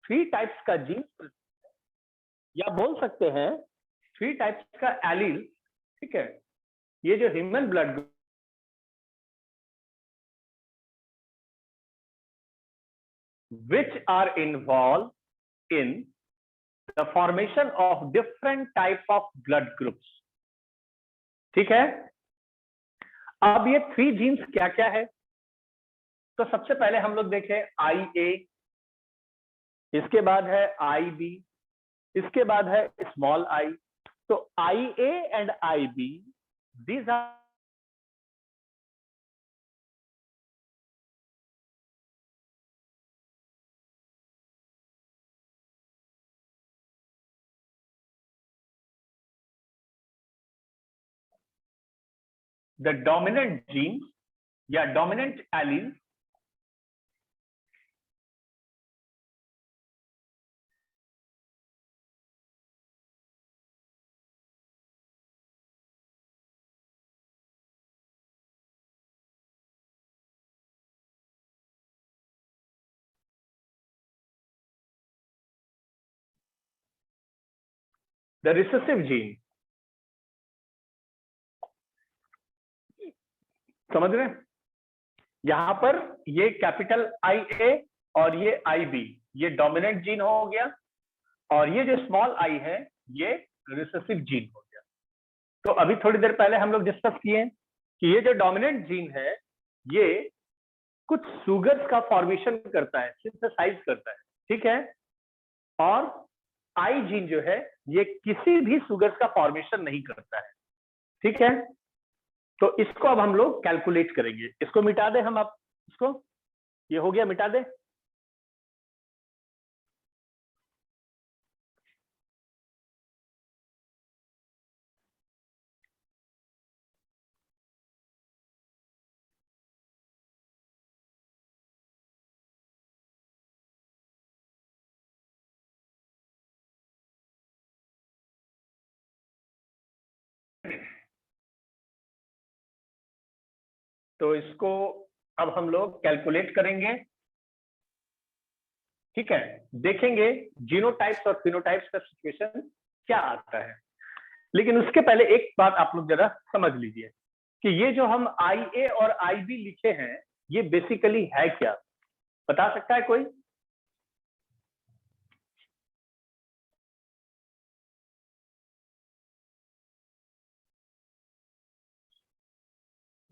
3 types का gene, या बोल सकते हैं 3 टाइप्स का एलील, ठीक है। ये जो human blood which are involved in the formation of different type of blood groups, ठीक है। अब ये 3 जीन्स क्या क्या है? तो सबसे पहले हम लोग देखें IA, इसके बाद है IB, इसके बाद है स्मॉल आई। तो IA and IB, these are the dominant genes या dominant alleles the recessive gene, समझ रहे हैं? यहां पर ये कैपिटल IA और ये IB, ये डोमिनेंट जीन हो गया, और ये जो स्मॉल आई है ये रिसेसिव जीन हो गया। तो अभी थोड़ी देर पहले हम लोग डिस्कस किए कि ये जो डोमिनेंट जीन है ये कुछ सुगर्स का फॉर्मेशन करता है, सिंथेसाइज करता है, ठीक है। और आई जीन जो है ये किसी भी सुगर्स का फॉर्मेशन नहीं करता है, ठीक है। तो इसको अब हम लोग कैलकुलेट करेंगे। इसको मिटा दे हम, अब इसको, ये हो गया, मिटा दे। तो इसको अब हम लोग कैलकुलेट करेंगे, ठीक है। देखेंगे जीनोटाइप्स और फिनोटाइप्स का सिचुएशन क्या आता है। लेकिन उसके पहले एक बात आप लोग जरा समझ लीजिए कि ये जो हम IA और IB लिखे हैं ये बेसिकली है क्या, बता सकता है कोई?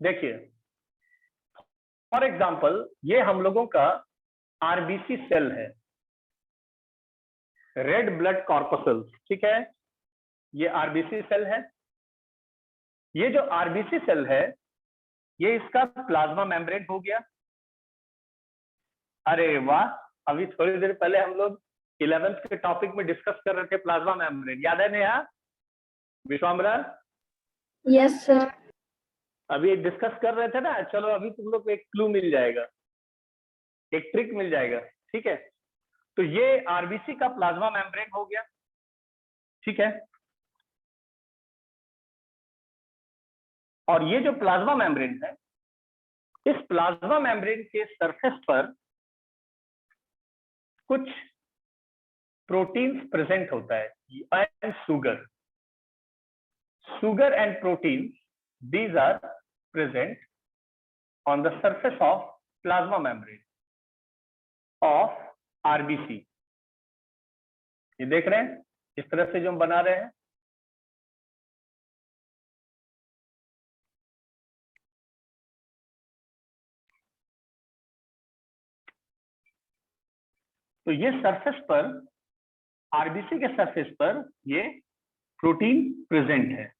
देखिए, फॉर एग्जांपल ये हम लोगों का RBC सेल है, रेड ब्लड कॉर्पसल्स, ठीक है। ये RBC सेल है। ये जो RBC सेल है ये इसका प्लाज्मा मेम्ब्रेन हो गया। अरे वाह, अभी थोड़ी देर पहले हम लोग 11th के टॉपिक में डिस्कस कर रहे थे प्लाज्मा मेम्ब्रेन, याद है नेहा, विश्वाम्बरा? Yes sir. अभी डिस्कस कर रहे थे ना। चलो अभी तुम लोग को एक क्लू मिल जाएगा, एक ट्रिक मिल जाएगा, ठीक है। तो ये RBC का प्लाज्मा मेम्ब्रेन हो गया, ठीक है। और ये जो प्लाज्मा मेम्ब्रेन है, इस प्लाज्मा मेम्ब्रेन के सरफेस पर कुछ प्रोटीन्स प्रेजेंट होता है, and sugar and proteins, these are present on the surface of plasma membrane of RBC। ये देख रहे हैं इस तरह से जो हम बना रहे हैं। तो ये सरफेस पर, RBC के सरफेस पर ये प्रोटीन प्रेजेंट है।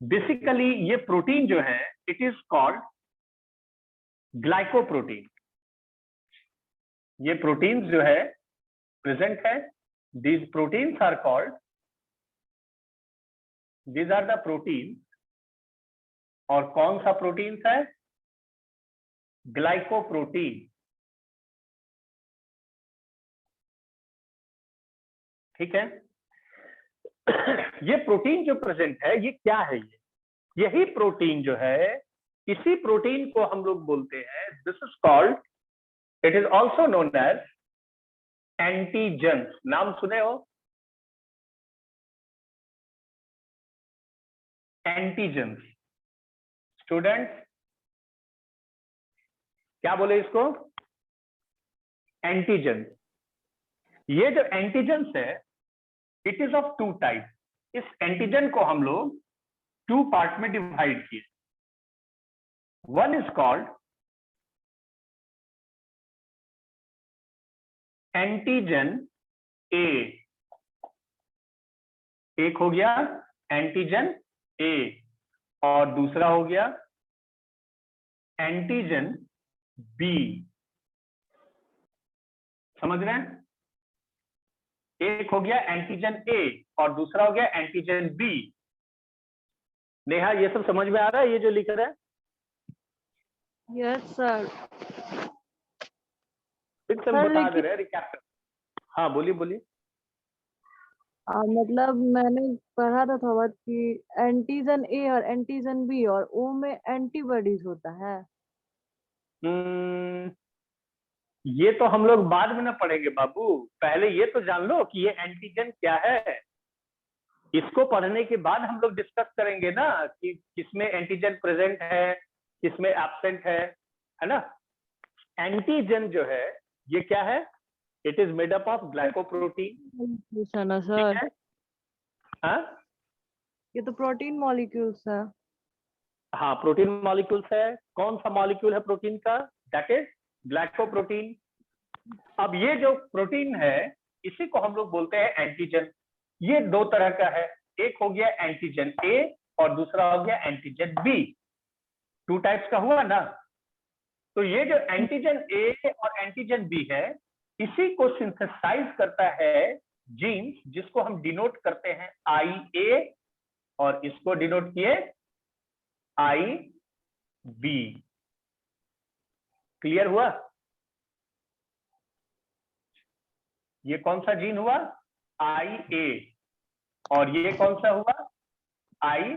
बेसिकली ये प्रोटीन जो है इट इज कॉल्ड ग्लाइकोप्रोटीन। ये प्रोटीन जो है प्रेजेंट है, these proteins are called, these are the protein. और कौन सा प्रोटीन है? ग्लाइकोप्रोटीन, ठीक है। ये प्रोटीन जो प्रेजेंट है ये क्या है? ये यही प्रोटीन जो है, इसी प्रोटीन को हम लोग बोलते हैं, this is called, it is also known as antigens नाम सुने हो? एंटीजन्स स्टूडेंट्स क्या बोले इसको? एंटीजन। ये जो एंटीजन्स है it is of two type. इस एंटीजन को हम लोग टू पार्ट में डिवाइड किए। One is called antigen A, एक हो गया एंटीजन ए, और दूसरा हो गया एंटीजन बी। समझ रहे हैं? एक हो गया एंटीजन ए और दूसरा हो गया एंटीजन बी। नेहा ये सब समझ में आ रहा है ये जो लिख रहा है? Yes sir. फिर से हम बता दे रहे हैं रिकैप। हाँ बोलिए बोलिए। मतलब मैंने पढ़ा था थोड़ा कि एंटीजन ए और एंटीजन बी और ओ में एंटीबॉडीज होता है। ये तो हम लोग बाद में ना पढ़ेंगे बाबू, पहले ये तो जान लो कि ये एंटीजन क्या है। इसको पढ़ने के बाद हम लोग डिस्कस करेंगे ना कि किसमें एंटीजन प्रेजेंट है किसमें एब्सेंट है ना। एंटीजन जो है ये क्या है? It is made up of glycoprotein ना सर, हाँ? ये तो प्रोटीन मॉलिक्यूल्स है। हाँ प्रोटीन मॉलिक्यूल्स है। कौन सा मॉलिक्यूल है प्रोटीन का? That is glycoprotein. अब ये जो प्रोटीन है इसी को हम लोग बोलते हैं एंटीजन। ये दो तरह का है, एक हो गया एंटीजन ए और दूसरा हो गया एंटीजन बी। टू टाइप्स का हुआ ना। तो ये जो एंटीजन ए और एंटीजन बी है इसी को सिंथेसाइज करता है जीन, जिसको हम डिनोट करते हैं आई ए और इसको डिनोट किए आई बी। क्लियर हुआ? ये कौन सा जीन हुआ? आई ए, और ये कौन सा हुआ? आई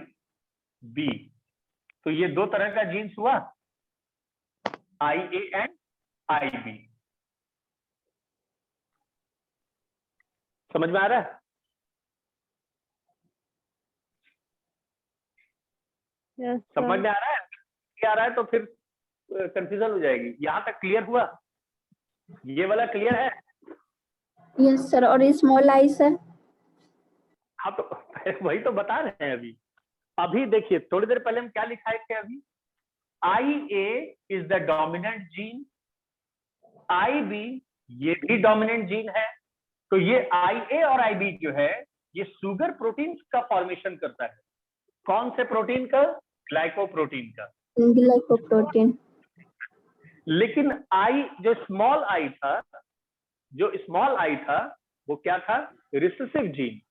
बी। तो ये दो तरह का जीन्स हुआ, आई ए एंड आई बी। समझ में आ रहा है? यस समझ सर। में आ रहा है? क्या आ रहा है तो फिर कंफ्यूजन हो जाएगी। यहां तक क्लियर हुआ? ये वाला क्लियर है? Yes sir. और स्मॉल आई सर? हाँ तो वही तो बता रहे हैं अभी। अभी देखिए थोड़ी देर पहले हम क्या लिखाए थे अभी? I A is the dominant gene, I B ये भी डोमिनेंट जीन है। तो ये आई ए और आई बी जो है ये शुगर प्रोटीन का फॉर्मेशन करता है। कौन से प्रोटीन का? ग्लाइकोप्रोटीन का। ग्लाइकोप्रोटीन। लेकिन आई जो स्मॉल आई था, जो स्मॉल आई था वो क्या था? Recessive gene.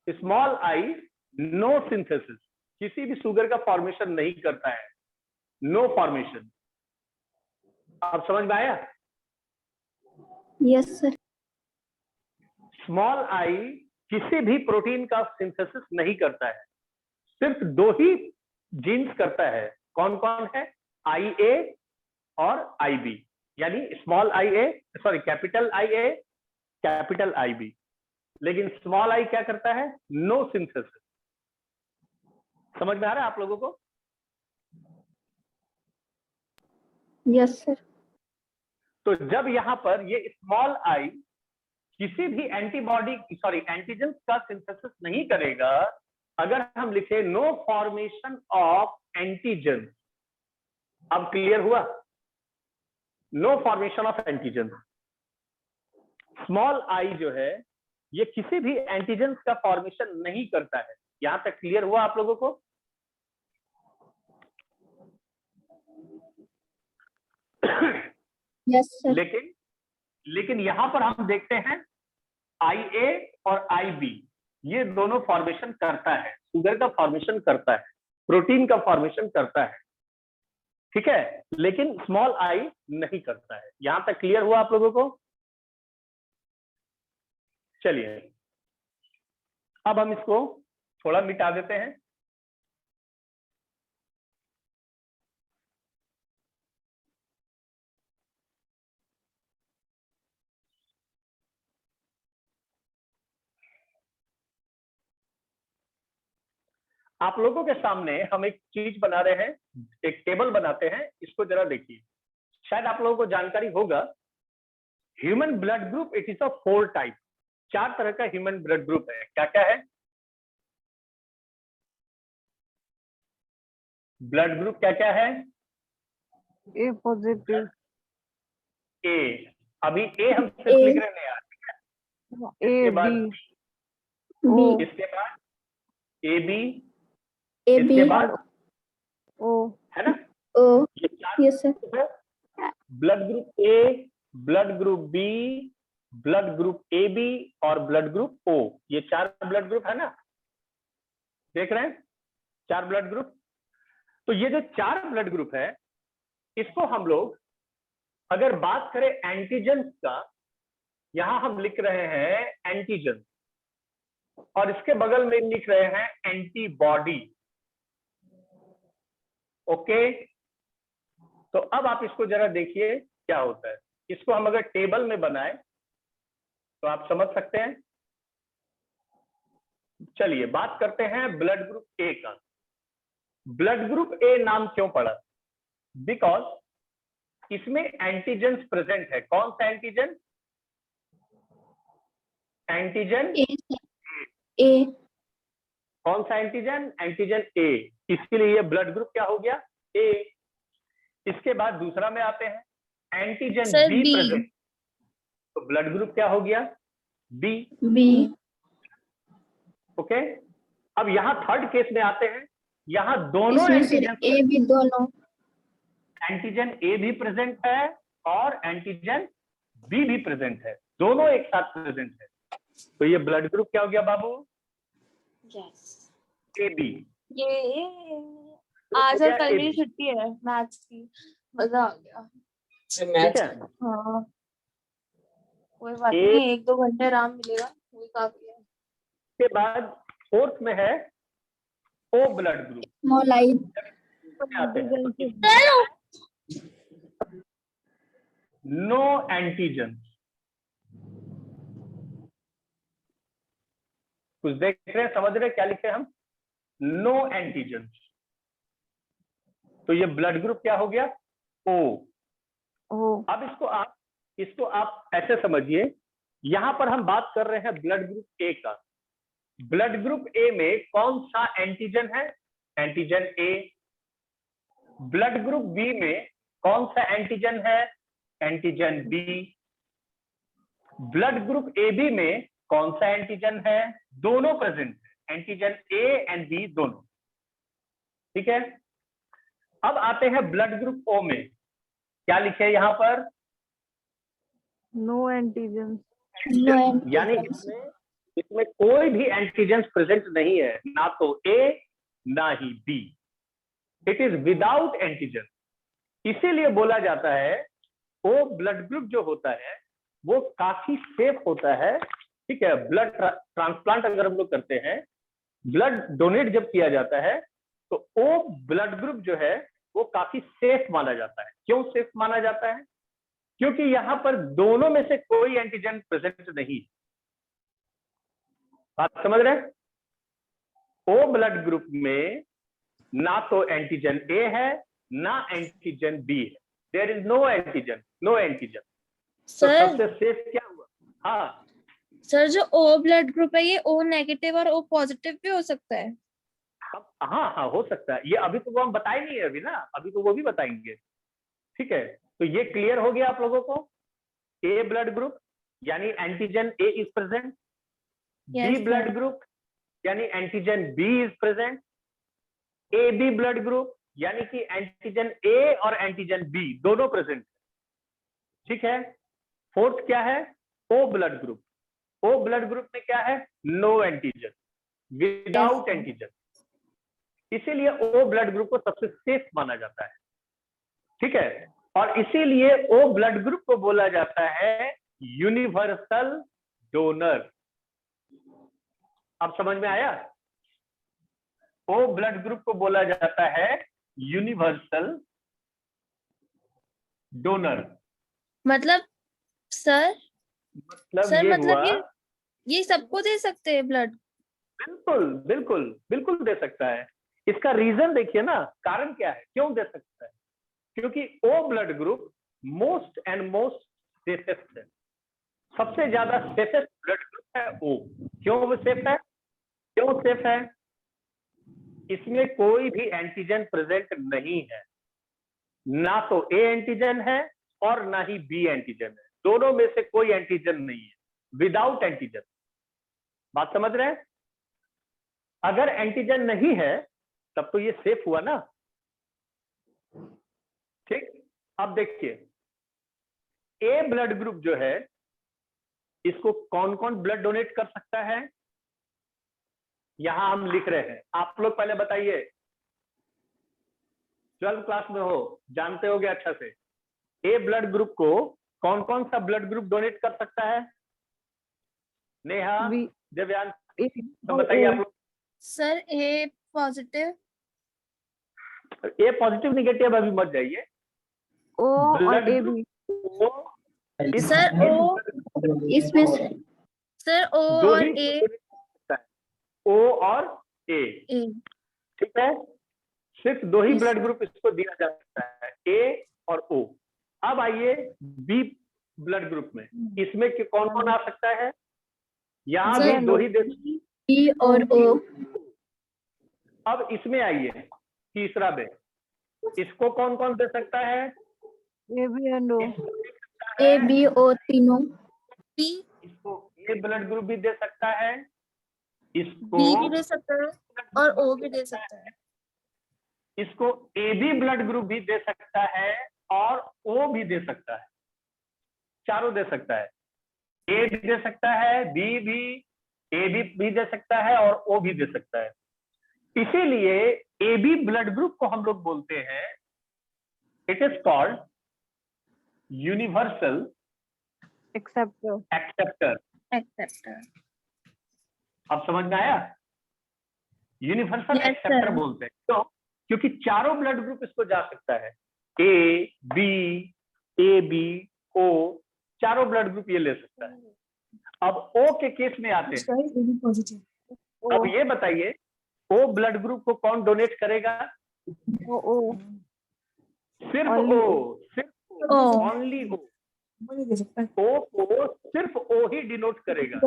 Small I know synthesis, किसी भी शुगर का फॉर्मेशन नहीं करता है, नो फॉर्मेशन। आप समझ में आया? Yes sir. स्मॉल आई किसी भी प्रोटीन का सिंथेसिस नहीं करता है, सिर्फ दो ही जीन्स करता है। कौन कौन है? आई ए और आई बी, यानी small I A, sorry capital I A, capital I B. लेकिन स्मॉल आई क्या करता है? No synthesis. समझ में आ रहा है आप लोगों को? Yes sir. तो जब यहां पर ये स्मॉल आई किसी भी एंटीबॉडी सॉरी एंटीजन का सिंथेसिस नहीं करेगा, अगर हम लिखे नो फॉर्मेशन ऑफ एंटीजन। अब क्लियर हुआ? No formation of antigen. Small I जो है ये किसी भी एंटीजन का फॉर्मेशन नहीं करता है। यहां तक क्लियर हुआ आप लोगों को? Yes sir. लेकिन यहां पर हम देखते हैं आई ए और आई बी ये दोनों फॉर्मेशन करता है, शुगर का फॉर्मेशन करता है, प्रोटीन का फॉर्मेशन करता है, ठीक है, लेकिन स्मॉल आई नहीं करता है। यहां तक क्लियर हुआ आप लोगों को? चलिए अब हम इसको थोड़ा मिटा देते हैं। आप लोगों के सामने हम एक चीज बना रहे हैं, एक टेबल बनाते हैं, इसको जरा देखिए, शायद आप लोगों को जानकारी होगा। Human blood group it is a 4 type, 4 तरह का ह्यूमन ब्लड ग्रुप है। क्या क्या है? ब्लड ग्रुप क्या क्या है? ए पॉजिटिव, ए, अभी ए हम सिर्फ A, लिख रहे हैं यार। ए इसके बाद बी, B, ओ, इसके बाद ए बी, AB, इसके बाद ओ, है ना, O, ये 4 yes sir, ग्रुप है। Blood group A, blood group B, blood group A B और ब्लड ग्रुप ओ, ये 4 ब्लड ग्रुप है ना, देख रहे हैं 4 ब्लड ग्रुप। तो ये जो 4 ब्लड ग्रुप है, इसको हम लोग अगर बात करें एंटीजन्स का, यहां हम लिख रहे हैं एंटीजन और इसके बगल में लिख रहे हैं एंटीबॉडी। ओके, तो अब आप इसको जरा देखिए क्या होता है। इसको हम अगर टेबल में बनाए तो आप समझ सकते हैं। चलिए बात करते हैं ब्लड ग्रुप ए का। ब्लड ग्रुप ए नाम क्यों पड़ा? बिकॉज इसमें एंटीजन प्रेजेंट है। कौन सा antigen? Antigen A sir, A, कौन सा एंटीजन? एंटीजन ए। इसके लिए ये ब्लड ग्रुप क्या हो गया? ए। इसके बाद दूसरा में आते हैं antigen sir B B, present, तो ब्लड ग्रुप क्या हो गया? बी। B, ओके, अब यहां थर्ड केस में आते हैं। यहां दोनों इसमें सर एंटीजन, A B दोनों, एंटीजन ए भी प्रेजेंट है और एंटीजन बी भी प्रेजेंट है, दोनों एक साथ प्रेजेंट है। तो ये ब्लड ग्रुप क्या हो गया बाबू? Yes, A B. ये आज और कल की छुट्टी है मैथ्स की, मजा आ गया। ठीक है, हाँ कोई बात एक- नहीं, 1-2 घंटे आराम मिलेगा, वही काफी है। के बाद फोर्थ में है O blood group. small I, आते हैं तो इसमें नो एंटीजन। कुछ देख रहे हैं, समझ रहे हैं क्या लिखे हम? No antigen. तो ये ब्लड ग्रुप क्या हो गया? ओ। ओ, अब इसको आप ऐसे समझिए, यहां पर हम बात कर रहे हैं ब्लड ग्रुप ए का। ब्लड ग्रुप ए में कौन सा एंटीजन है? Antigen A. Blood group B में कौन सा एंटीजन है? Antigen B. Blood group A B में कौन सा एंटीजन है? दोनों प्रेजेंट है, एंटीजन ए एंड बी दोनों। ठीक है, अब आते हैं ब्लड ग्रुप ओ में। क्या लिखे है यहां पर? नो एंटीजन, no यानी antigens, इसमें कोई भी एंटीजन प्रेजेंट नहीं है, ना तो ए ना ही B. It is without antigen. इसीलिए बोला जाता है ओ ब्लड ग्रुप जो होता है वो काफी सेफ होता है। ठीक है, ब्लड ट्रांसप्लांट अगर हम लोग करते हैं, ब्लड डोनेट जब किया जाता है, तो ओ ब्लड ग्रुप जो है वो काफी सेफ माना जाता है। क्यों सेफ माना जाता है? क्योंकि यहां पर दोनों में से कोई एंटीजन प्रेजेंट नहीं है। बात समझ रहे हैं? ओ ब्लड ग्रुप में ना तो एंटीजन ए है ना एंटीजन बी है। There is no antigen, no antigen. तो सर सबसे सेफ क्या हुआ? हाँ, सर जो O ब्लड ग्रुप है ये O नेगेटिव और O पॉजिटिव भी हो सकता है। हाँ हाँ हो सकता है। ये अभी तो वो हम बताए नहीं है अभी ना, अभी तो वो भी बताएंगे। ठीक है, तो ये क्लियर हो गया आप लोगों को। ए ब्लड ग्रुप यानी antigen A is present, B Yes, blood sir. Group यानी antigen B is present, A B blood group यानी कि एंटीजन ए और एंटीजन बी दोनों प्रेजेंट है। ठीक है, फोर्थ क्या है? O blood group. O blood group में क्या है? No antigen, without Yes. Antigen. इसीलिए ओ ब्लड ग्रुप को सबसे सेफ माना जाता है। ठीक है, और इसीलिए ओ ब्लड ग्रुप को बोला जाता है यूनिवर्सल डोनर। अब समझ में आया? ओ ब्लड ग्रुप को बोला जाता है यूनिवर्सल डोनर। मतलब सर मतलब सर ये मतलब हुआ, ये सबको दे सकते हैं ब्लड। बिल्कुल बिल्कुल बिल्कुल दे सकता है। इसका रीजन देखिए ना, कारण क्या है, क्यों दे सकता है? क्योंकि O blood group most and most safest है, सबसे ज्यादा सेफेस्ट ब्लड ग्रुप है ओ। क्यों वो सेफ है? क्यों सेफ है? इसमें कोई भी एंटीजन प्रेजेंट नहीं है, ना तो ए एंटीजन है और ना ही बी एंटीजन है, दोनों में से कोई एंटीजन नहीं है, विदाउट एंटीजन। बात समझ रहे हैं? अगर एंटीजन नहीं है तब तो ये सेफ हुआ ना। ठीक, अब देखिए ए ब्लड ग्रुप जो है, इसको कौन कौन ब्लड डोनेट कर सकता है? यहां हम लिख रहे हैं, आप लोग पहले बताइए, 12th क्लास में हो, जानते होगे अच्छा से। ए ब्लड ग्रुप को कौन कौन सा ब्लड ग्रुप डोनेट कर सकता है? नेहा, बी दिव्यांश, ए तो बताइए आप लोग। सर ए पॉजिटिव। ए पॉजिटिव निगेटिव अभी मत जाइए, ओ और ब्लड ए ग्रुप बी। को इस सर ओ, इसमें सर ओ दो और ही ए। donate कर सकता है, ओ और ए। ए ठीक है, सिर्फ दो ही Yes, ब्लड sir. ग्रुप इसको दिया जा सकता है, ए और ओ। अब आइए बी ब्लड ग्रुप में, इसमें कौन कौन आ सकता है? यहां Sir, भी दो ही दे। बी और ओ, अब इसमें आइए तीसरा बे, इसको कौन कौन दे सकता है? A B and O. A B O तीनों, बी इसको ए ब्लड ग्रुप भी दे सकता है, इसको बी भी दे सकता है और ओ भी दे सकता है। इसको ए बी ब्लड ग्रुप भी दे सकता है और ओ भी दे सकता है, चारों दे सकता है। ए भी दे सकता है, बी भी, ए भी दे सकता है और ओ भी दे सकता है। इसीलिए ए बी ब्लड ग्रुप को हम लोग बोलते हैं, it is called universal acceptor. Acceptor. Acceptor. अब समझ में आया? Universal Yes, acceptor sir. बोलते हैं, क्यों? क्योंकि चारों ब्लड ग्रुप इसको जा सकता है, ए बी ओ, चारों ब्लड ग्रुप ये ले सकता है। अब ओ के केस में आते हैं। A B positive. अब ये बताइए, ओ ब्लड ग्रुप को कौन डोनेट करेगा? ओ सिर्फ Only ओ, सिर्फ ओ। ओनली ओ। ओ को सिर्फ ओ ही डिनोट करेगा,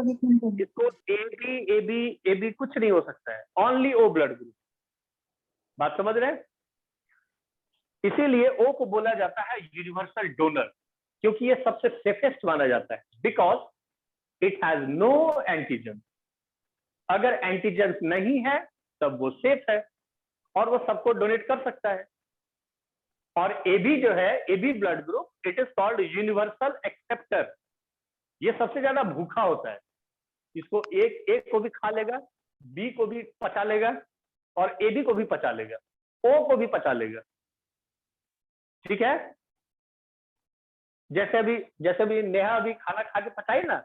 इसको ए बी कुछ नहीं हो सकता है, ओनली ओ ब्लड ग्रुप। बात समझ रहे हैं? इसीलिए ओ को बोला जाता है यूनिवर्सल डोनर, क्योंकि ये सबसे सेफेस्ट माना जाता है, because it has no antigen. अगर एंटीजन नहीं है तब वो सेफ है और वो सबको डोनेट कर सकता है। और ए बी जो है, A B blood group, it is called universal acceptor. ये सबसे ज्यादा भूखा होता है, इसको एक को भी खा लेगा, बी को भी पचा लेगा और ए बी को भी पचा लेगा, ओ को भी पचा लेगा। ठीक है, जैसे अभी नेहा अभी खाना खा के पचाई ना,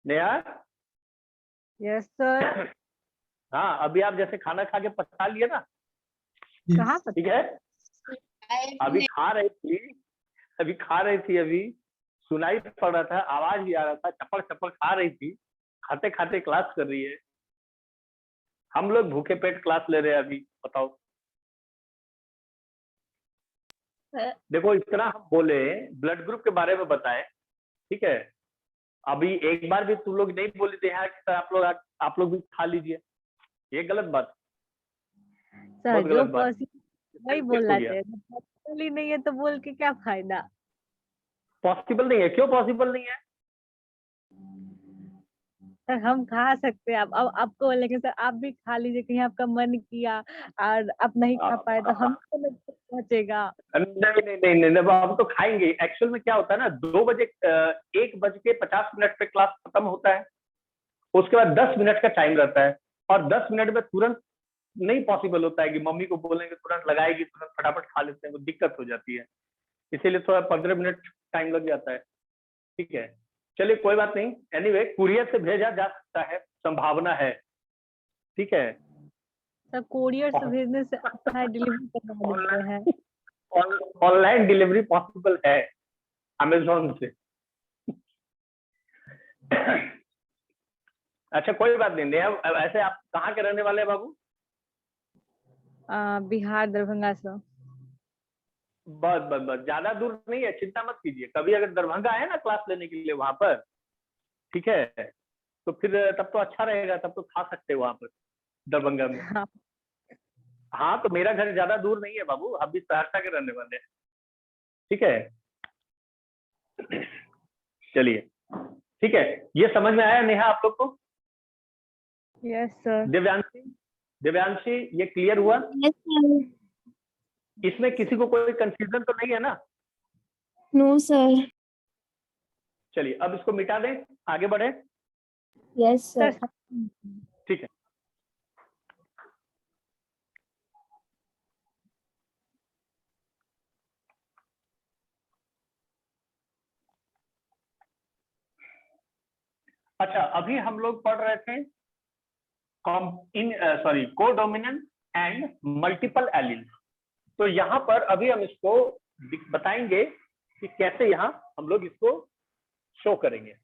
नेहा। Yes sir. हाँ, अभी आप जैसे खाना खा के पचा लिए ना, कहाँ पर? ठीक है, अभी खा रही थी, अभी सुनाई पड़ रहा था, आवाज भी आ रहा था, चपड़ चपड़ खा रही थी, खाते खाते क्लास कर रही है। हम लोग भूखे पेट क्लास ले रहे हैं अभी, बताओ। देखो, इतना हम बोले, ब्लड ग्रुप के बारे में बताएं, ठीक है। अभी एक बार भी तुम लोग नहीं बोली थे यहाँ कि आप लोग भी खा लीजिए, ये गलत बात, सर बहुत जो गलत बात। पॉसिबल वही हो बोलना गया। चाहिए, पॉसिबल ही नहीं है तो बोल के क्या फायदा। पॉसिबल नहीं है, क्यों पॉसिबल नहीं है? सर हम खा सकते हैं, अब आपको बोलेंगे सर आप भी खा लीजिए, कहीं आपका मन किया और आप नहीं खा पाए तो हम पहुंचेगा। नहीं नहीं नहीं नहीं, हम तो खाएंगे। एक्चुअल में क्या होता है ना, 2 बजे 1:50 पे क्लास खत्म होता है, उसके बाद 10 मिनट का टाइम रहता है, और 10 मिनट में तुरंत नहीं पॉसिबल होता है कि मम्मी को बोलेंगे तुरंत लगाएगी, तुरंत फटाफट खा लेते हैं, वो दिक्कत हो जाती है, इसीलिए थोड़ा 15 मिनट टाइम लग जाता है। ठीक है, चलिए कोई बात नहीं। एनीवे, कुरियर से भेजा जा सकता है, संभावना है। ठीक है, सर कोरियर से भेजने से अच्छा है डिलीवरी करवा देते हैं। ऑनलाइन डिलीवरी पॉसिबल है अमेजोन से। अच्छा कोई बात नहीं, नेहा ऐसे आप कहाँ के रहने वाले हैं बाबू? बिहार दरभंगा से। बस बस बस, ज्यादा दूर नहीं है, चिंता मत कीजिए। कभी अगर दरभंगा आए ना क्लास लेने के लिए वहां पर, ठीक है, तो फिर तब तो अच्छा रहेगा, तब तो खा सकते हो वहां पर दरभंगा में। हाँ। हाँ तो मेरा घर ज्यादा दूर नहीं है बाबू, हम भी सहरसा के रहने वाले हैं, ठीक है। चलिए ठीक है, ये समझ में आया नेहा आप लोग को? Yes sir. दिव्यांशी, दिव्यांशी ये क्लियर हुआ? Yes sir. इसमें किसी को कोई कंफ्यूजन तो नहीं है ना? No sir. चलिए अब इसको मिटा दें, आगे बढ़े। Yes sir sir. ठीक है, अच्छा अभी हम लोग पढ़ रहे थे कोडोमिनेंट एंड मल्टीपल एलील्स। तो यहाँ पर अभी हम इसको बताएंगे कि कैसे यहाँ हम लोग इसको शो करेंगे।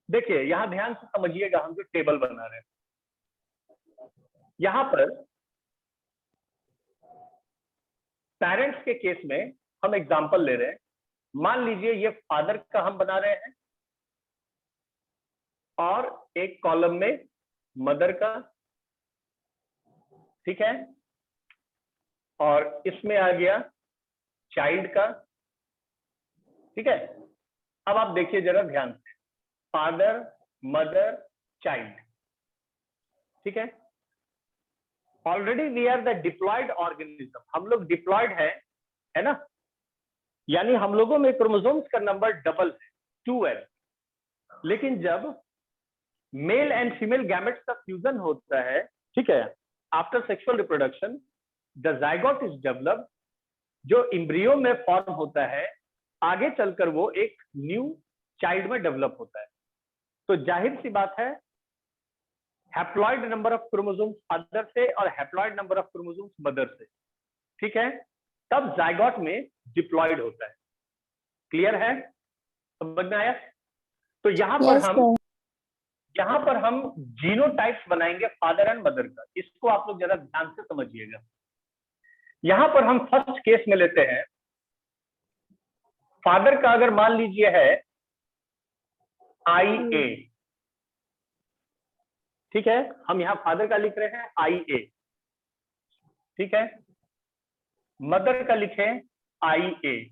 देखिए यहाँ ध्यान से समझिएगा, हम जो टेबल बना रहे हैं यहाँ पर पेरेंट्स के केस में हम एग्जांपल ले रहे हैं। मान लीजिए ये फादर का हम बना रहे हैं और एक कॉलम में मदर का, ठीक है, और इसमें आ गया चाइल्ड का, ठीक है। अब आप देखिए जरा ध्यान से, फादर मदर चाइल्ड, ठीक है। Already we are the diploid organism, हम लोग डिप्लॉयड है ना, यानी हम लोगों में क्रोमोसोम्स का नंबर डबल है 2n। लेकिन जब मेल एंड फीमेल गैमेट्स का फ्यूजन होता है, ठीक है, after sexual reproduction the zygote is developed, जो एम्ब्रियो में फॉर्म होता है आगे चलकर वो एक न्यू चाइल्ड में डेवलप होता है। तो जाहिर सी बात है haploid number of chromosomes father से और haploid number of chromosomes mother से, ठीक है, तब जाइगोट में डिप्लॉयड होता है। क्लियर है, समझ में आया? तो यहाँ पर हम जीनोटाइप्स बनाएंगे फादर एंड मदर का। इसको आप लोग जरा ध्यान से समझिएगा। यहां पर हम फर्स्ट केस में लेते हैं फादर का, अगर मान लीजिए है IA, ठीक है, हम यहां फादर का लिख रहे हैं IA, ठीक है, मदर का लिखें IA,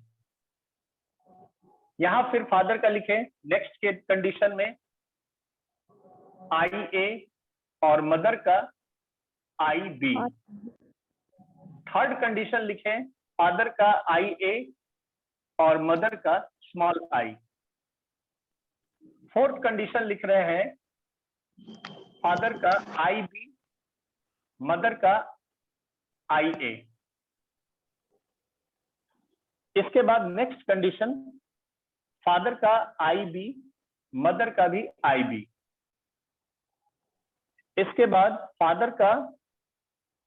यहां फिर फादर का लिखें नेक्स्ट के कंडीशन में IA और मदर का IB। थर्ड कंडीशन लिखें फादर का IA और मदर का स्मॉल i। फोर्थ कंडीशन लिख रहे हैं फादर का IB मदर का IA। इसके बाद नेक्स्ट कंडीशन फादर का IB मदर का भी IB। इसके बाद फादर का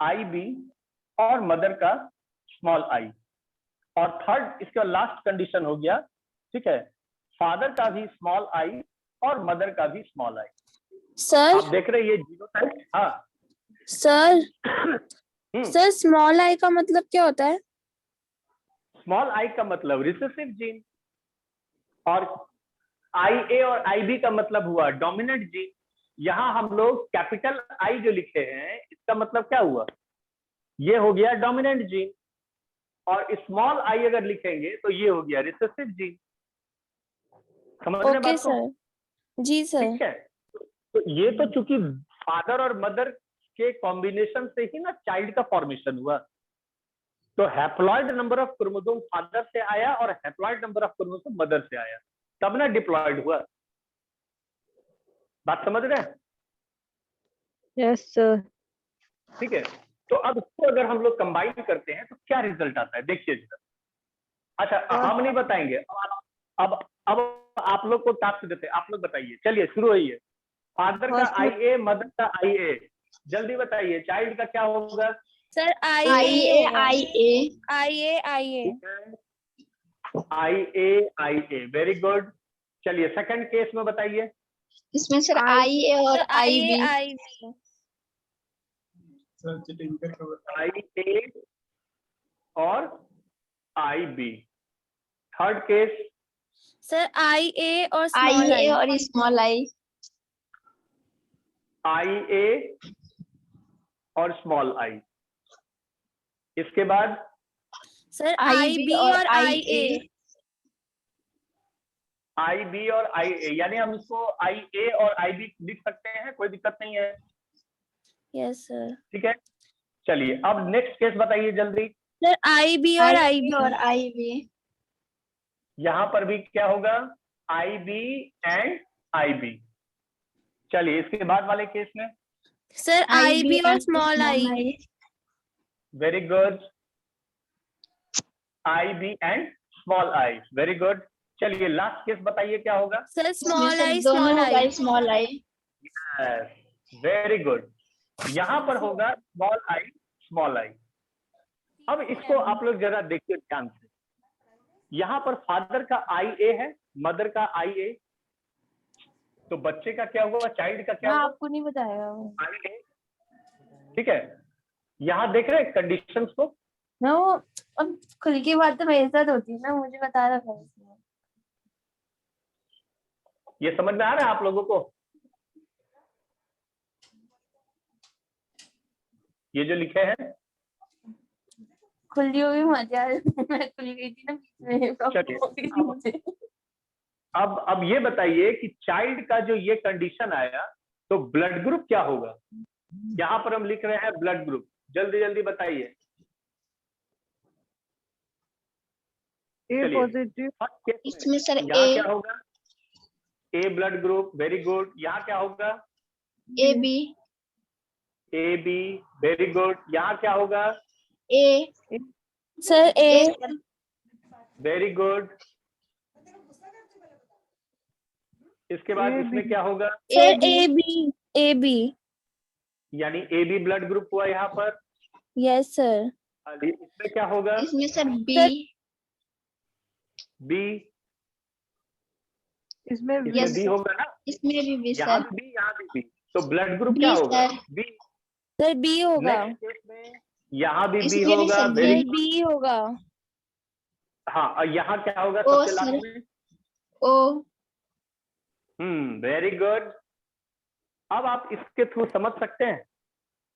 IB और मदर का स्मॉल i। और थर्ड इसका लास्ट कंडीशन हो गया, ठीक है, फादर का भी स्मॉल i और मदर का भी स्मॉल i। सर आप देख रहे हैं ये जीनोटाइप। हाँ सर सर स्मॉल आई का मतलब क्या होता है? स्मॉल i का मतलब रिसेसिव जीन, और IA और IB का मतलब हुआ डोमिनेंट जीन। यहां हम लोग कैपिटल I जो लिखे हैं इसका मतलब क्या हुआ, ये हो गया डोमिनेंट जीन, और स्मॉल i अगर लिखेंगे तो ये हो गया रिसेसिव जीन। समझ रहे ओके बात को? सर। जी सर। ठीक है, तो ये तो चूंकि फादर और मदर के कॉम्बिनेशन से ही ना चाइल्ड का फॉर्मेशन हुआ। तो haploid number of chromosome father से आया और haploid number of chromosome mother से आया, तब ना डिप्लॉयड हुआ। बात समझ रहे हैं? Yes sir. ठीक है, तो अब इसको अगर हम लोग कंबाइन करते हैं तो क्या रिजल्ट आता है, देखिए जरा। अच्छा हम नहीं बताएंगे, अब आप लोग को टास्क देते हैं, आप लोग बताइए। चलिए शुरू होइए। फादर का IA मदर का IA, जल्दी बताइए चाइल्ड का क्या होगा? Sir I IA very good. चलिए सेकंड केस में बताइए। इसमें सर आई ए और sir I B. I B. I A और I B. Third case sir I A और आई स्मॉल ए आई। और स्मॉल आई। आई ए और स्मॉल आई। इसके बाद sir I I B B और और आई आई ए। ए। आई बी और आई ए, यानी हम इसको आई ए और आई बी लिख सकते हैं, कोई दिक्कत नहीं है। Yes sir. ठीक है, चलिए अब नेक्स्ट केस बताइए जल्दी। सर आई बी और आई आई बी। और आई बी। यहां पर भी क्या होगा? I B and I B. चलिए इसके बाद वाले केस में। सर आई बी और small I. Very good. I B and small I, very good. चलिए लास्ट केस बताइए क्या होगा? सर स्मॉल आई दोनों स्मॉल होगा I. Small I. Very good. यहां पर होगा स्मॉल आई स्मॉल आई। अब इसको आप लोग जरा देखिए ध्यान से। यहां पर फादर का आई ए है, मदर का आई ए, तो बच्चे का क्या हुआ? चाइल्ड का क्या हुआ? आपको नहीं बताया। आई ए। ठीक है, यहां देख रहे हैं कंडीशंस को। ना वो अब खुल की बात तो मेरे साथ होती है ना, मुझे बता रखा है इसने। ये समझ में आ रहा है आप लोगों को? ये जो लिखे हैं खुली हुई मत यार। मैं खुल गई थी ना बीच में, प्रॉब्लम हो गई थी मुझे। अब ये बताइए कि चाइल्ड का जो ये कंडीशन आया तो ब्लड ग्रुप क्या होगा? यहां पर हम लिख रहे हैं ब्लड ग्रुप, जल्दी जल्दी बताइए। ए चलिए, पॉजिटिव। फर्स्ट केस में इसमें सर यहाँ ए। क्या होगा? A blood group, very good. यहाँ क्या होगा? A B. A B, very good. यहाँ क्या होगा? A. Sir A A. Sir. Very good. इसके बाद A, इसमें B। क्या होगा? Sir A B. A B. यानी ए बी ब्लड ग्रुप हुआ यहाँ पर। Yes sir. इसमें क्या होगा? इसमें सर बी। बी। इसमें इसमें Yes, बी होगा ना? इसमें भी बी यहाँ सर। भी बी, यहाँ भी बी, तो ब्लड ग्रुप बी क्या होगा? सर। बी। सर बी होगा। नेक्स्ट केस में यहाँ भी बी इसमें भी होगा, सर वेरी सर बी होगा। हाँ। और यहाँ क्या होगा ओ सबसे लास्ट सर। में? ओ। Very good. अब आप इसके थ्रू समझ सकते हैं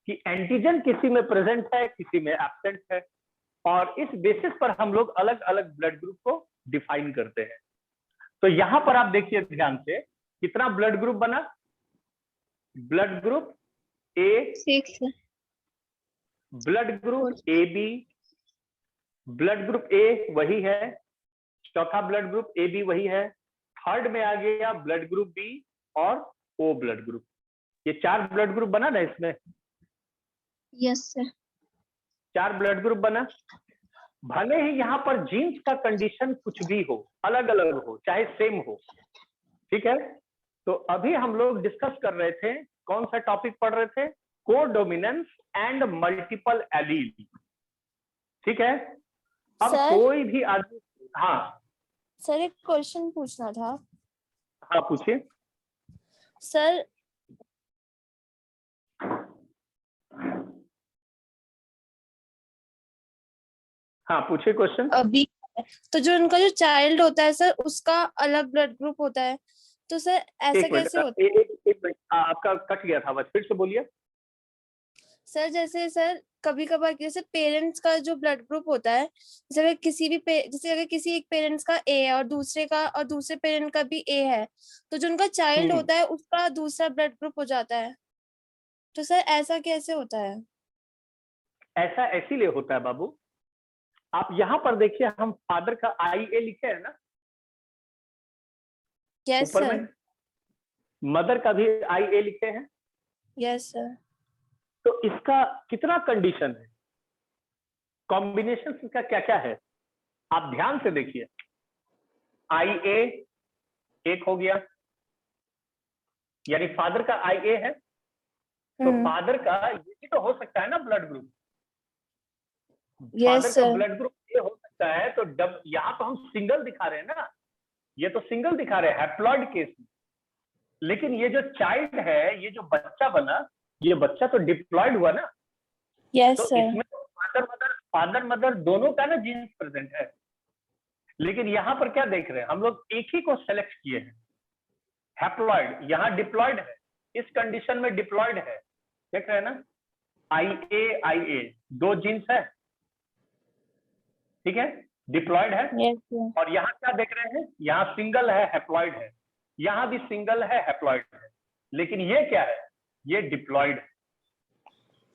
कि एंटीजन किसी में प्रेजेंट है, किसी में एब्सेंट है, और इस बेसिस पर हम लोग अलग अलग ब्लड ग्रुप को डिफाइन करते हैं। तो यहां पर आप देखिए ध्यान से, कितना ब्लड ग्रुप बना? Blood group A, 6। Blood group A B, blood group A वही है, चौथा ब्लड ग्रुप ए बी वही है, थर्ड में आ गया ब्लड ग्रुप बी और ओ ब्लड ग्रुप। ये 4 ब्लड ग्रुप बना ना इसमें? Yes sir. 4 ब्लड ग्रुप बना। भले ही यहाँ पर जीन्स का कंडीशन कुछ भी हो, अलग अलग हो, चाहे सेम हो, ठीक है। तो अभी हम लोग डिस्कस कर रहे थे, कौन सा टॉपिक पढ़ रहे थे? Codominance and multiple allele. ठीक है। अब सर? कोई भी आदमी, हाँ सर एक क्वेश्चन पूछना था। हाँ पूछिए। सर हाँ पूछिए क्वेश्चन। अभी तो जो उनका जो चाइल्ड होता है सर, उसका अलग ब्लड ग्रुप होता है, तो सर ऐसा एक मिनट, कैसे होता है? एक मिनट, आपका कट गया था, बस फिर से बोलिए। सर जैसे सर कभी कभार जैसे पेरेंट्स का जो ब्लड ग्रुप होता है, जैसे अगर जैसे अगर किसी एक पेरेंट्स का ए है और दूसरे पेरेंट का भी ए है, तो जो उनका चाइल्ड होता है उसका दूसरा ब्लड ग्रुप हो जाता है, तो सर ऐसा कैसे होता है? ऐसा इसीलिए होता है बाबू, आप यहाँ पर देखिए, हम फादर का आई ए लिखे हैं ना यस ऊपर सर। में, मदर का भी आई ए लिखे हैं, यस सर। तो इसका कितना कंडीशन है, कॉम्बिनेशन इसका क्या क्या है, आप ध्यान से देखिए। आई ए एक हो गया, यानी फादर का आई ए है, तो फादर का ये भी तो हो सकता है ना ब्लड ग्रुप। फादर का ब्लड ग्रुप ये हो सकता है, तो जब यहाँ तो हम सिंगल दिखा रहे हैं ना, ये तो सिंगल दिखा रहे हैं हैप्लॉइड केस में, लेकिन ये जो चाइल्ड है, ये जो बच्चा बना, ये बच्चा तो डिप्लॉयड हुआ ना, यस तो सर। इसमें तो फादर मदर दोनों का ना जीन्स प्रेजेंट है। लेकिन यहाँ पर क्या देख रहे हैं हम लोग, एक ही को सेलेक्ट किए हैं, हैप्लॉइड, यहाँ डिप्लॉयड है, इस कंडीशन में डिप्लॉयड है, देख रहे हैं ना, IA दो जीन्स है, ठीक है, डिप्लॉयड है। Yes sir. और यहाँ क्या देख रहे हैं, यहाँ सिंगल है, हैप्लॉइड है, यहाँ भी सिंगल है, हैप्लॉइड है, लेकिन ये क्या है, ये डिप्लॉयड है।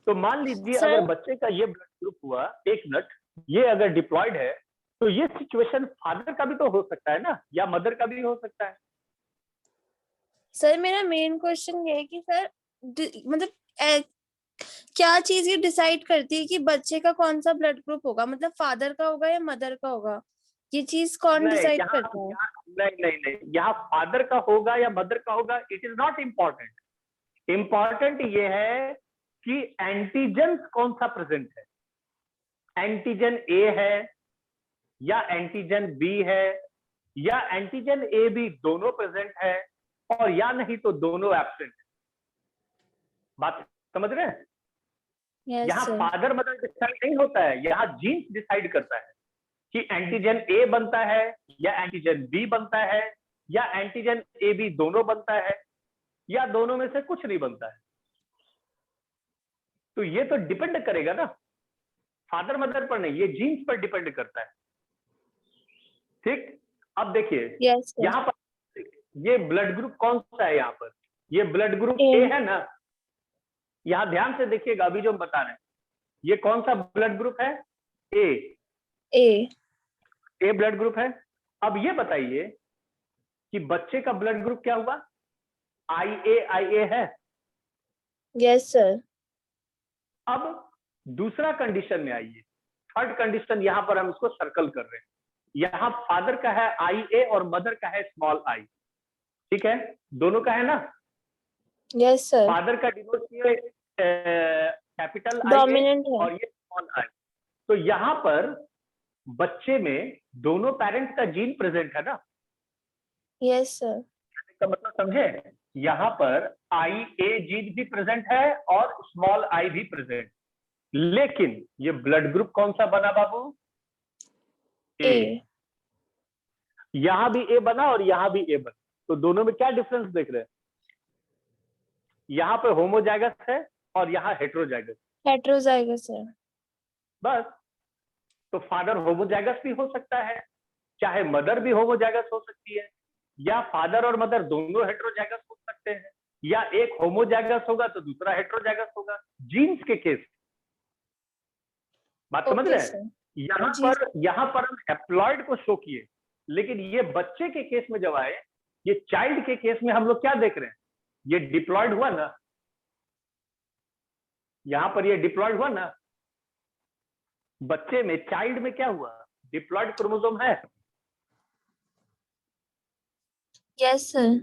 तो मान लीजिए सर- अगर बच्चे का ये ब्लड ग्रुप हुआ, एक मिनट, ये अगर डिप्लॉयड है तो ये सिचुएशन फादर का भी तो हो सकता है ना, या मदर का भी हो सकता है। सर मेरा मेन क्वेश्चन ये है कि सर मतलब क्या चीज ये डिसाइड करती है कि बच्चे का कौन सा ब्लड ग्रुप होगा, मतलब फादर का होगा या मदर का होगा, ये चीज कौन नहीं, डिसाइड यहाँ करता है? नहीं, यहाँ फादर का होगा या मदर का होगा, it is not important. Important ये है कि एंटीजन कौन सा प्रेजेंट है, एंटीजन ए है या एंटीजन बी है, या एंटीजन ए बी दोनों प्रेजेंट है, और या नहीं तो दोनों एब्सेंट है। बात समझ रहे हैं? यस यहाँ सर। फादर मदर डिसाइड नहीं होता है, यहाँ जीन्स डिसाइड करता है कि एंटीजन ए बनता है या एंटीजन बी बनता है, या एंटीजन ए बी दोनों बनता है, या दोनों में से कुछ नहीं बनता है। तो ये तो डिपेंड करेगा ना फादर मदर पर नहीं, ये जीन्स पर डिपेंड करता है। ठीक, अब देखिए यस सर। यहाँ पर ये ब्लड ग्रुप कौन सा है, यहाँ पर ये ब्लड ग्रुप A ए है ना। यहाँ ध्यान से देखिएगा, अभी जो हम बता रहे हैं, ये कौन सा ब्लड ग्रुप है, ए ब्लड ग्रुप है। अब ये बताइए कि बच्चे का ब्लड ग्रुप क्या हुआ, IA है। Yes sir. अब दूसरा कंडीशन में आइए, थर्ड कंडीशन, यहां पर हम इसको सर्कल कर रहे हैं। यहां फादर का है IA और मदर का है स्मॉल आई, ठीक है, दोनों का है ना। Yes sir. फादर का डिनोट किए कैपिटल IA डोमिनेंट है। और ये स्मॉल आई। तो यहां पर बच्चे में दोनों पेरेंट्स का जीन प्रेजेंट है ना। Yes sir. इसका मतलब समझे, यहाँ पर IA जीन भी प्रेजेंट है और स्मॉल आई भी प्रेजेंट, लेकिन ये ब्लड ग्रुप कौन सा बना बाबू, A यहां भी ए बना और यहां भी ए बना। तो दोनों में क्या डिफरेंस देख रहे हैं, यहां पर होमोजाइगस है और यहां हेट्रोजाइगस, हेट्रोजाइगस है। बस। तो फादर होमोजाइगस भी हो सकता है, चाहे मदर भी होमोजाइगस हो सकती है, या फादर और मदर दोनों हेट्रोजाइगस हो सकते हैं, या एक होमोजाइगस होगा तो दूसरा हेट्रोजाइगस होगा, जीन्स के केस। बात समझ ओके रहे हैं? सर। यहाँ पर हम हैप्लॉइड को शो किए, लेकिन ये बच्चे के केस में जब आए, ये चाइल्ड के केस में हम लोग क्या देख रहे हैं, ये डिप्लॉयड हुआ ना, यहां पर ये डिप्लॉयड हुआ ना, बच्चे में, चाइल्ड में क्या हुआ, डिप्लॉयड क्रोमोसोम है। Yes sir.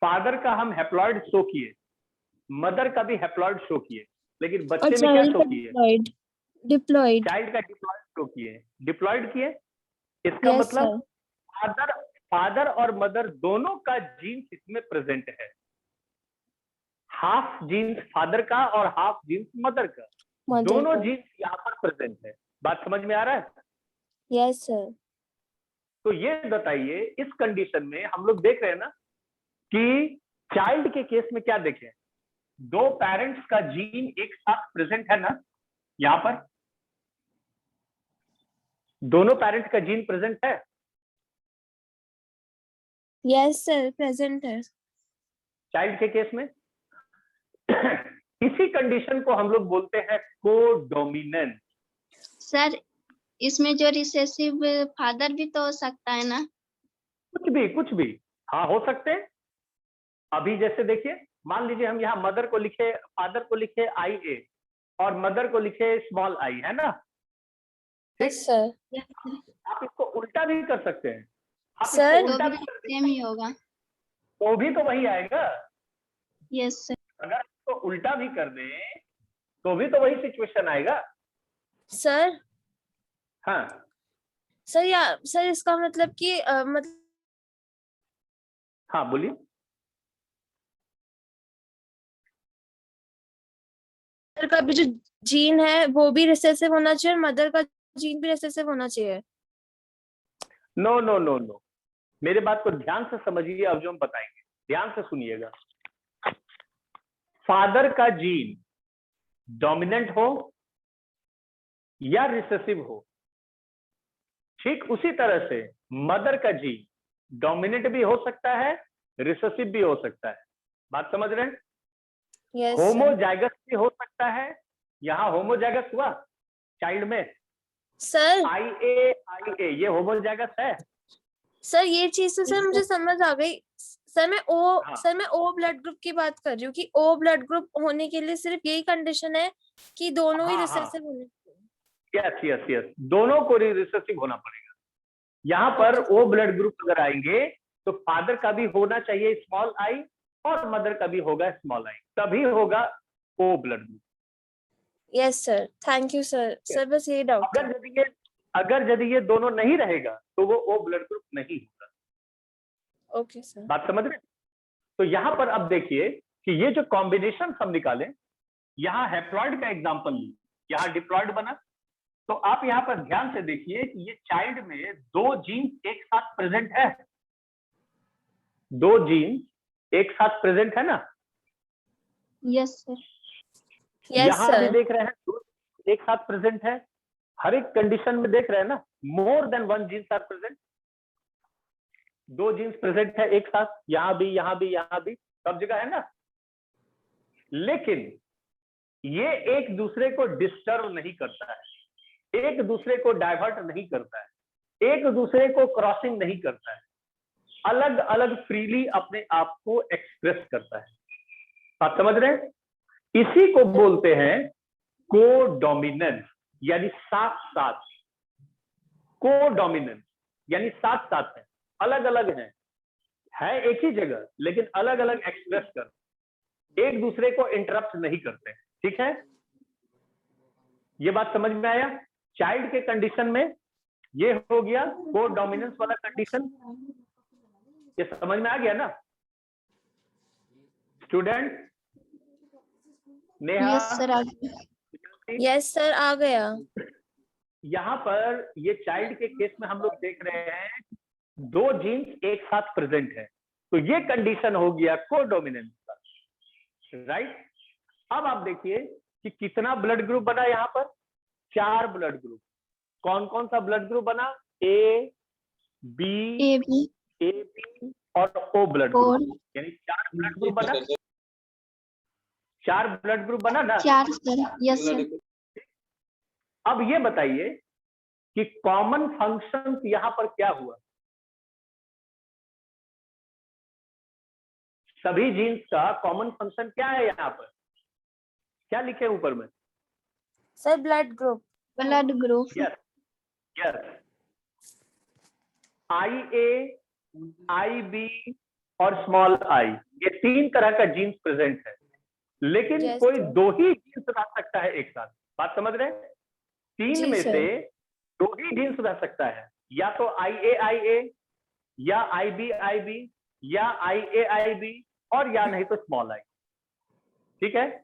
फादर का हम हैप्लॉइड शो किए, मदर का भी हैप्लॉइड शो किए, लेकिन और बच्चे में क्या चाइल्ड शो का किए, डिप्लॉयड। चाइल्ड का डिप्लॉयड शो किए, डिप्लॉयड किए। इसका यस मतलब सर। फादर और मदर दोनों का जीन्स इसमें प्रेजेंट है, हाफ जीन्स फादर का और हाफ जीन्स मदर का, दोनों जीन्स यहाँ पर प्रेजेंट है। बात समझ में आ रहा है? Yes sir. तो ये बताइए, इस कंडीशन में हम लोग देख रहे हैं ना कि चाइल्ड के केस में क्या देखें, दो पेरेंट्स का जीन एक साथ प्रेजेंट है ना, यहां पर दोनों पेरेंट्स का जीन प्रेजेंट है। यस सर, प्रेजेंट है। चाइल्ड के केस में इसी कंडीशन को हम लोग बोलते हैं कोडोमिनेंस। सर इसमें जो रिसेसिव फादर भी तो हो सकता है ना? कुछ भी हाँ हो सकते हैं। अभी जैसे देखिए, मान लीजिए हम यहाँ मदर को लिखे, फादर को लिखे IA और मदर को लिखे स्मॉल आई, है ना। Yes sir. आप इसको उल्टा भी कर सकते हैं, आप सर, इसको उल्टा भी कर सेम ही होगा। तो भी तो वही आएगा। Yes sir. अगर इसको उल्टा भी कर दें तो भी तो वही सिचुएशन आएगा। सर हाँ सर, या सर इसका मतलब कि मतलब हाँ बोलिए। मदर का भी जो जीन है वो भी रिसेसिव होना चाहिए और मदर का जीन भी रिसेसिव होना चाहिए। नो नो नो नो, मेरे बात को ध्यान से समझिए, अब जो हम बताएंगे ध्यान से सुनिएगा। फादर का जीन डोमिनेंट हो या रिसेसिव हो, ठीक उसी तरह से मदर का जीन डोमिनेंट भी हो सकता है, रिसेसिव भी हो सकता है। बात समझ रहे हैं? यस होमोजाइगस भी हो सकता है। यहां होमोजाइगस हुआ चाइल्ड में, सर। IA ये होमोजाइगस है। सर ये चीज तो सर मुझे समझ आ गई। सर हाँ। मैं ओ ब्लड ग्रुप की बात कर रही हूँ कि ओ ब्लड ग्रुप होने के लिए सिर्फ यही कंडीशन है कि दोनों ही हाँ, रिसेसिव होने चाहिए। यस यस यस, दोनों को रिसेसिव होना पड़ेगा। यहाँ पर ओ ब्लड ग्रुप अगर आएंगे तो फादर का भी होना चाहिए स्मॉल आई और मदर का भी होगा स्मॉल आई, तभी होगा O blood group. Yes sir, thank you sir. Sir बस यही डाउट था। अगर यदि ये दोनों नहीं रहेगा तो वो ओ ब्लड ग्रुप नहीं होगा। Okay sir. बात समझ रहे? तो यहाँ पर अब देखिए कि ये जो कॉम्बिनेशन हम निकाले, यहाँ हैप्लॉइड का एग्जांपल ली, यहाँ डिप्लॉइड बना। तो आप यहाँ पर ध्यान से देखिए कि ये चाइल्ड में दो जीन्स एक साथ प्रेजेंट है, दो जीन्स एक साथ प्रेजेंट है ना? Yes sir. यस यहाँ भी सर। देख रहे हैं दो एक साथ प्रेजेंट है, हर एक कंडीशन में देख रहे हैं ना, more than one genes are present, दो जीन्स प्रेजेंट है एक साथ, यहाँ भी यहाँ भी यहाँ भी, सब जगह है ना। लेकिन ये एक दूसरे को डिस्टर्ब नहीं करता है, एक दूसरे को डाइवर्ट नहीं करता है, एक दूसरे को क्रॉसिंग नहीं करता है, अलग अलग फ्रीली अपने आप को एक्सप्रेस करता है। आप समझ रहे हैं? इसी को बोलते हैं कोडोमिनेंस, यानी साथ साथ। कोडोमिनेंस यानी साथ साथ है, अलग अलग है एक ही जगह लेकिन अलग अलग एक्सप्रेस कर, एक दूसरे को इंटरप्ट नहीं करते। ठीक है, ये बात समझ में आया? चाइल्ड के कंडीशन में ये हो गया कोडोमिनेंस वाला कंडीशन, ये समझ में आ गया ना student? Neha? Yes sir. Yes sir, आ गया। यहाँ पर ये चाइल्ड के केस में हम लोग देख रहे हैं दो जीन्स एक साथ प्रेजेंट है, तो ये कंडीशन हो गया कोडोमिनेंस का, राइट? अब आप देखिए कि कितना ब्लड ग्रुप बना यहाँ पर, 4 ब्लड ग्रुप। कौन कौन सा ब्लड ग्रुप बना? ए बी और ओ ब्लड ग्रुप, यानी 4 ब्लड ग्रुप बना, 4 ब्लड ग्रुप बना ना? 4 सर। Yes sir. अब ये बताइए कि कॉमन फंक्शन यहां पर क्या हुआ? सभी जीन्स का कॉमन फंक्शन क्या है यहाँ पर? क्या लिखे ऊपर में? Sir blood group. Blood group. Yes yes, IA, IB और स्मॉल आई, ये 3 तरह का जीन्स प्रेजेंट है, लेकिन Yes, कोई sir. 2 ही जीन्स रह सकता है एक साथ। बात समझ रहे हैं? 3 जी, में sir. से 2 ही जीन्स रह सकता है, या तो IA या IB या IA और या नहीं तो स्मॉल आई। ठीक है,